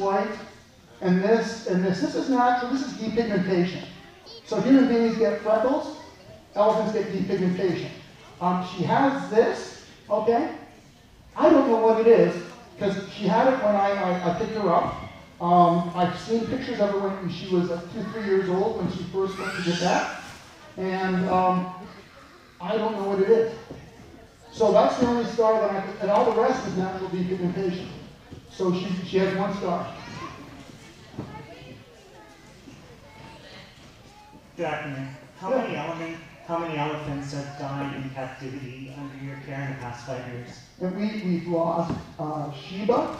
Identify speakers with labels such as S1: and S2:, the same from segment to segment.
S1: white, and this, and this. This is natural, this is depigmentation. So human beings get freckles, elephants get depigmentation. She has this, okay? I don't know what it is, because she had it when I picked her up. I've seen pictures of her when she was 2-3 years old, when she first went to get that. And I don't know what it is. So that's the only scar that and all the rest is natural depigmentation. So she has one scar.
S2: Good afternoon. How many elephants have died in captivity under your care in the past 5 years?
S1: And we've lost Sheba,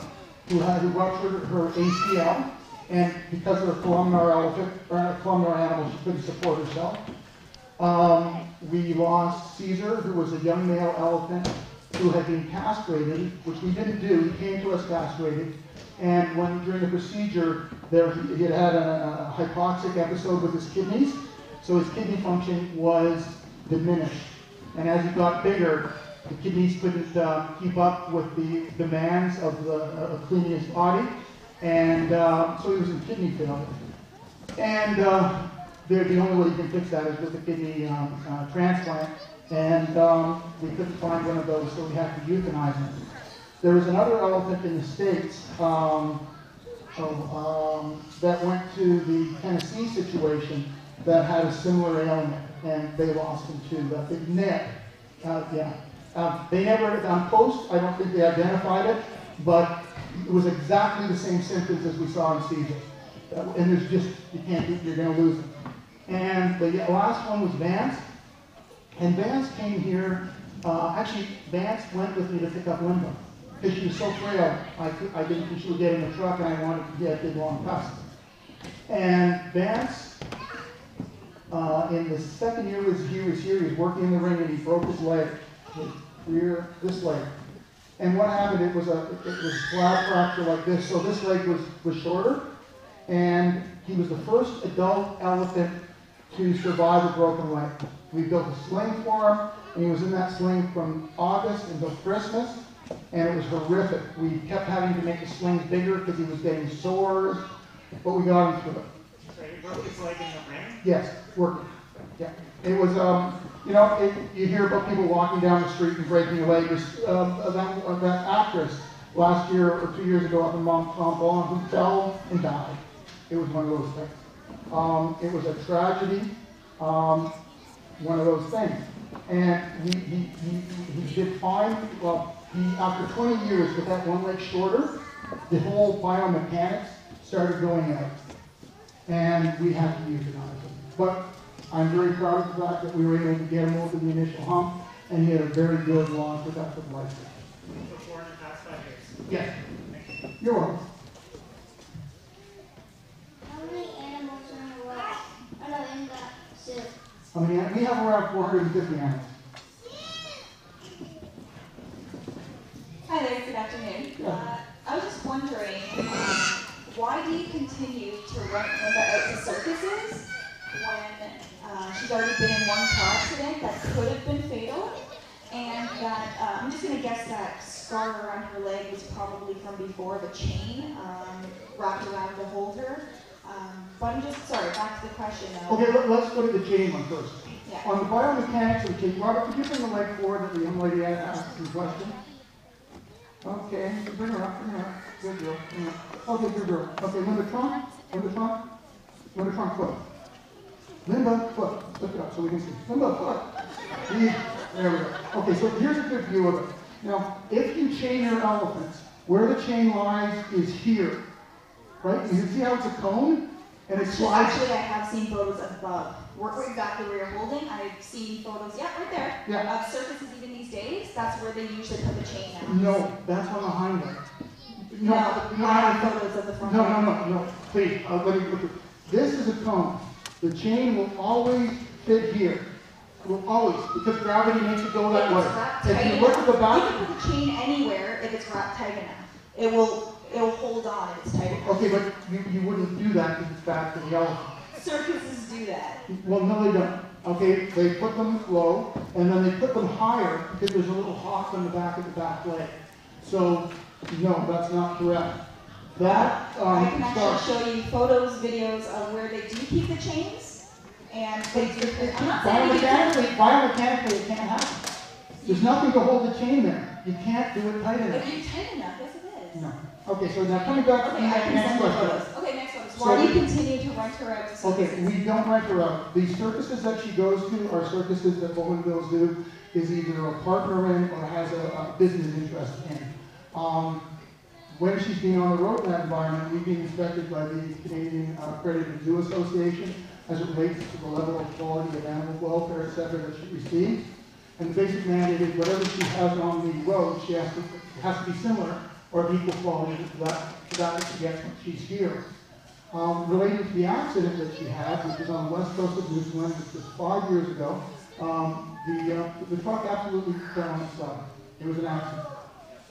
S1: who ruptured her ACL, and because of her columnar animal, she couldn't support herself. We lost Caesar, who was a young male elephant who had been castrated, which we didn't do. He came to us castrated, and during the procedure, he had had a hypoxic episode with his kidneys, so his kidney function was diminished. And as he got bigger, the kidneys couldn't keep up with the demands of cleaning his body, and so he was in kidney failure. And the only way you can fix that is with a kidney transplant, and we couldn't find one of those, so we had to euthanize him. There was another elephant in the States that went to the Tennessee situation that had a similar ailment, and they lost him too. The big neck, they never, on post, I don't think they identified it, but it was exactly the same symptoms as we saw in Caesar. And there's just, you're going to lose them. And the last one was Vance. And Vance came here, actually, Vance went with me to pick up Linda, because she was so frail, I didn't think she would get in the truck, and I wanted to get big long tusks. And Vance, in the second year he was here, he was working in the ring, and he broke his leg, this leg. And what happened, it was slab fracture like this, so this leg was shorter, and he was the first adult elephant to survive a broken leg. We built a sling for him, and he was in that sling from August until Christmas, and it was horrific. We kept having to make the slings bigger because he was getting sores, but we got him through it.
S2: So you broke his leg in the ring?
S1: Yes, working. Yeah. It was, you hear about people walking down the street and breaking a leg. That actress last year or 2 years ago up in Mont Tremblant who fell and died. It was one of those things. It was a tragedy, one of those things. And he did fine. Well, after 20 years with that one leg shorter, the whole biomechanics started going out. And we had to euthanize him. But I'm very proud of the fact that we were able to get him over the initial hump, and he had a very good, long, productive life.
S2: Before in the past 5 years?
S1: Yes. You're welcome.
S3: How many animals are in the lab? In the zoo?
S1: We have around 450 animals.
S4: Hi there, good afternoon.
S1: Yeah.
S4: I was just wondering, why do you continue to rent Linda out to circuses when she's already been in one car accident that could have been fatal, and that, I'm just going to guess that scar around her leg was probably from before the chain wrapped around to hold her. But I'm just, sorry, back to the question though.
S1: Okay, let's go to the chain one first.
S4: Yeah.
S1: On the biomechanics of the chain, Robert, could you bring the leg forward that the young lady asked the question? Okay, bring her up, Good girl. Okay, good girl. Okay, Linda trunk, foot. Linda, foot. Lift it up so we can see. Linda, foot. There we go. Okay, so here's a good view of it. Now, if you chain your elephants, where the chain lies is here. Right? You can see how it's a cone? And it slides.
S4: Actually, I have seen photos above. We're exactly where you're holding. I've seen photos, right there, of surfaces even these days. That's where they usually put the chain down.
S1: No, that's on the hind leg.
S4: No, I have photos of the front leg.
S1: No. Please, let me look at this. Is a cone. The chain will always fit here. It will always, because gravity makes it go that way. If you look at the back,
S4: you can put the chain anywhere if it's wrapped tight enough. It will hold on if it's tight enough.
S1: Okay, but you wouldn't do that because it's bad for the elephant.
S4: Circuses do that.
S1: Well, no, they don't. Okay, they put them low, and then they put them higher because there's a little hop on the back of the back leg. So, no, that's not correct. That,
S4: I can
S1: sorry.
S4: actually show you photos, videos of where they do keep the chains, and they do. I'm not saying you
S1: Biomechanically, it can't happen. There's nothing to hold the chain there. You can't do it tight enough.
S4: If you tight enough, yes it is.
S1: No. Okay, so now coming back to
S4: Okay, I
S1: the
S4: can
S1: next
S4: send you
S1: question.
S4: photos. Okay, next one. Why do you continue to rent her out to circuses?
S1: Okay, we don't rent her out. The circuses that she goes to are circuses that Bowmanville's do is either a partner in or has a business interest in. When she's been on the road in that environment, we've been inspected by the Canadian Accredited Zoo Association as it relates to the level of quality of animal welfare, et cetera, that she receives. And the basic mandate is whatever she has on the road, she has to be similar or of equal quality to that she gets when she's here. Related to the accident that she had, which was on the west coast of Newfoundland, which was 5 years ago, the truck absolutely fell on its side. It was an accident.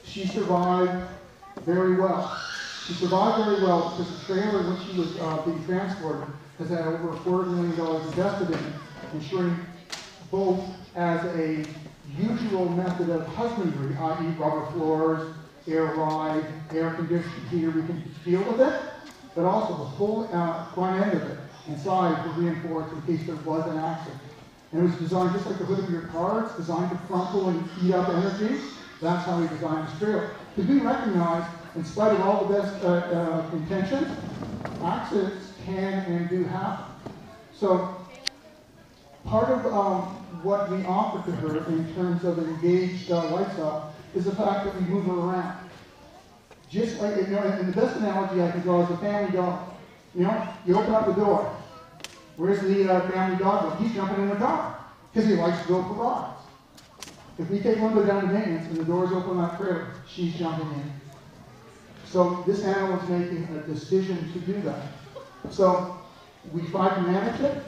S1: She survived very well. She survived very well because the trailer in which she was being transported has had over $4 million invested in it, ensuring both as a usual method of husbandry, i.e. rubber floors, air ride, air conditioning heater, we can deal with it, but also the whole front end of it inside was reinforced in case there was an accident. And it was designed just like the hood of your car. It's designed to crumple and eat up energy. That's how we designed this trailer. Because we recognize, in spite of all the best intentions, accidents can and do happen. So part of what we offer to her in terms of an engaged lifestyle is the fact that we move her around. Just like, you know, and the best analogy I can draw is a family dog. You know, you open up the door. Where's the family dog go? He's jumping in the car because he likes to go for rides. If we take Linda down to maintenance and the doors open on that trailer, she's jumping in. So this animal is making a decision to do that. So we tried to manage it.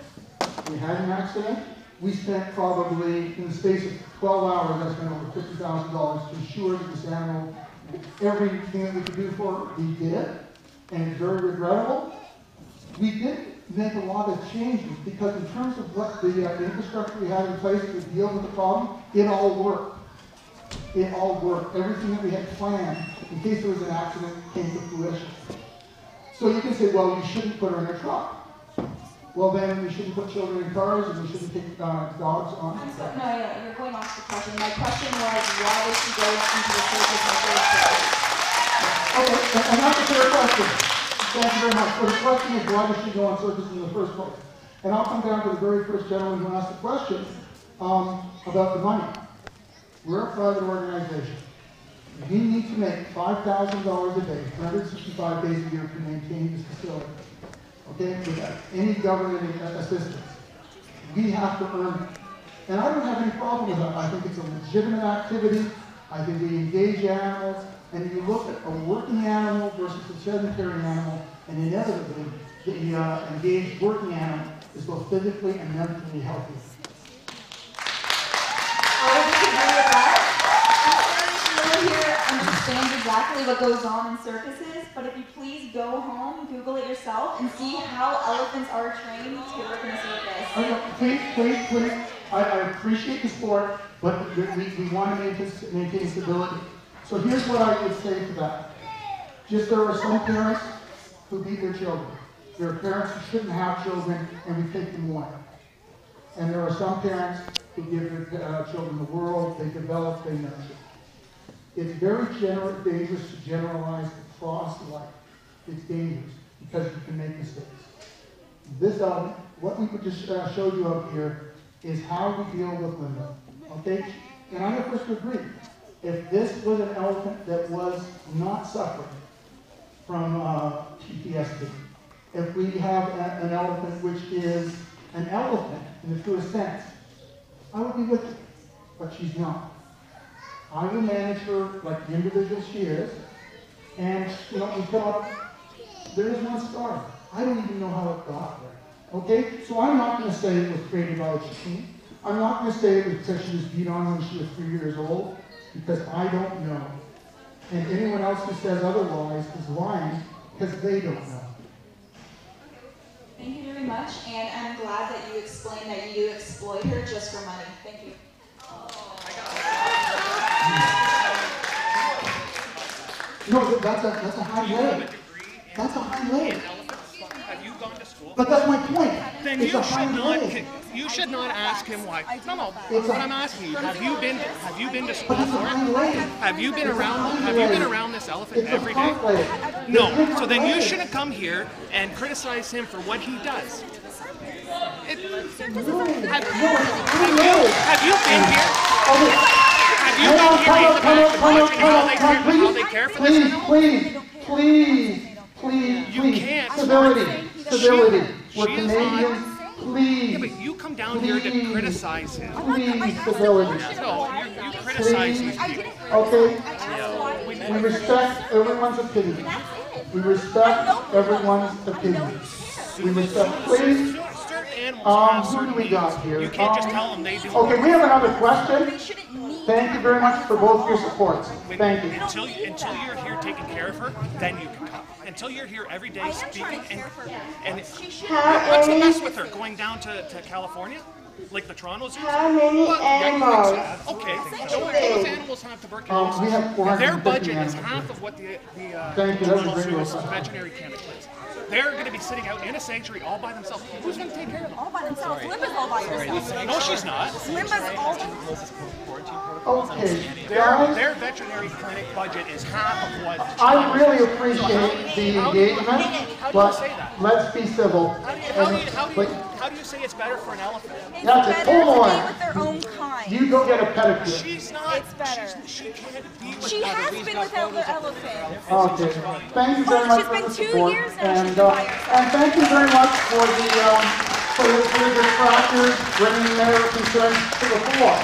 S1: We had an accident. We spent probably, in the space of 12 hours, I spent over $50,000 to ensure that this animal, everything that we could do for her, we did. And it's very regrettable. We did make a lot of changes because in terms of what the infrastructure we had in place to deal with the problem, it all worked. It all worked. Everything that we had planned in case there was an accident came to fruition. So you can say, well, you shouldn't put her in a truck. Well, then we shouldn't put children in cars and we shouldn't take dogs on.
S4: No, you're going off the question. My question was, why did she go into the circus in the first place?
S1: Okay, and that's a fair question. Thank you very much. So the question is, why did she go on circus in the first place? And I'll come down to the very first gentleman who asked the question about the money. We're a private organization. We need to make $5,000 a day, 365 days a year to maintain this facility. Okay, without any government assistance. We have to earn it. And I don't have any problem with that. I think it's a legitimate activity. I think we engage animals. And you look at a working animal versus a sedentary animal, and inevitably, the engaged working animal is both physically and mentally healthy.
S4: I would disagree with that. Everyone here understands exactly what goes on in circuses, but if you please go home, Google it yourself, and see how elephants are trained to work in a circus.
S1: Please. I appreciate the sport, but we want to maintain stability. So here's what I would say to that. Just there are some parents who beat their children. There are parents who shouldn't have children, and we take them away. And there are some parents who give their children the world, they develop, they nurture. It's very dangerous to generalize across life. It's dangerous because you can make mistakes. This element, what we just showed you up here, is how we deal with Linda. Okay? And I'm the first to agree. If this was an elephant that was not suffering from PTSD, if we have an elephant which is an elephant in the truest sense, I would be with her, but she's not. I will manage her like the individual she is, and you know, we thought there is one scar. I don't even know how it got there. Okay? So I'm not going to say it was created by a machine. I'm not going to say it was because she was beat on when she was 3 years old. Because I don't know. And anyone else who says otherwise is lying because they don't know.
S4: Thank you very much, and I'm glad that you explained that you exploit her just for money. Thank you.
S1: No, that's a high way. That's a hind leg.
S5: Have you gone to school?
S1: But that's my point.
S5: Then
S1: It's
S5: you
S1: a
S5: should
S1: hind
S5: not.
S1: leg.
S5: You should not ask him why. No.
S1: It's
S5: What
S1: a-
S5: I'm asking you, have you been to school
S1: But it's a
S5: for
S1: hind
S5: it?
S1: leg.
S5: Have you been
S1: It's a
S5: around?
S1: hind
S5: Have you been
S1: leg.
S5: around this elephant
S1: It's
S5: every
S1: a
S5: day?
S1: front leg.
S5: No.
S1: It's a
S5: So then you
S1: leg.
S5: shouldn't come here and criticize him for what he does. Have you been here? Have you been here in the back watching how they care for this animal?
S1: Please,
S5: You can't.
S1: civility. We're
S5: She is
S1: Canadians,
S5: Yeah,
S1: please,
S5: but you come down here to
S1: Please.
S5: criticize him.
S1: please, civility.
S5: No, you criticize these people.
S1: Okay? We respect everyone's opinion. We respect everyone's opinion. We respect, please.
S5: Certain animals have
S1: Who
S5: certain
S1: do we got
S5: needs.
S1: here?
S5: You can't just tell them they do.
S1: Okay, we have another question. Thank you very much for both your supports. Thank you.
S5: Until you're here taking care of her, then you can come. Until you're here every day speaking and what's the mess with her going down to California? Like the Toronto Zoo?
S6: How many animals?
S5: Okay, those animals have tuberculosis.
S1: We have
S5: Their
S1: 450
S5: budget is
S1: animals.
S5: half of what the
S1: Thank you, that's a
S5: Toronto
S1: great
S5: Zoo
S1: response.
S5: veterinary clinic is. They're going to be sitting out in a sanctuary all by themselves. Who's going to take care of them?
S7: All by themselves. Limba's all by herself.
S5: No, she's not.
S7: Limba's all
S1: Okay, guys,
S5: Their veterinary clinic budget is half of what.
S1: I really appreciate the engagement,
S5: How do you
S1: but
S5: say that?
S1: let's be civil.
S5: How do you say it's better for an elephant?
S7: It's
S1: That's it.
S7: better
S1: Hold
S7: to
S1: on.
S7: be with their own kind.
S1: You go get a pedicure.
S5: She's not.
S7: It's better.
S5: She can't be with
S7: She
S5: other
S7: has
S5: bees.
S7: been without the elephant.
S1: Okay, thank you very much
S7: she's
S1: for
S7: been
S1: the
S7: 2
S1: support.
S7: years now she's
S1: And,
S7: been by herself.
S1: and thank you very much for the distractors bringing their concerns to the floor.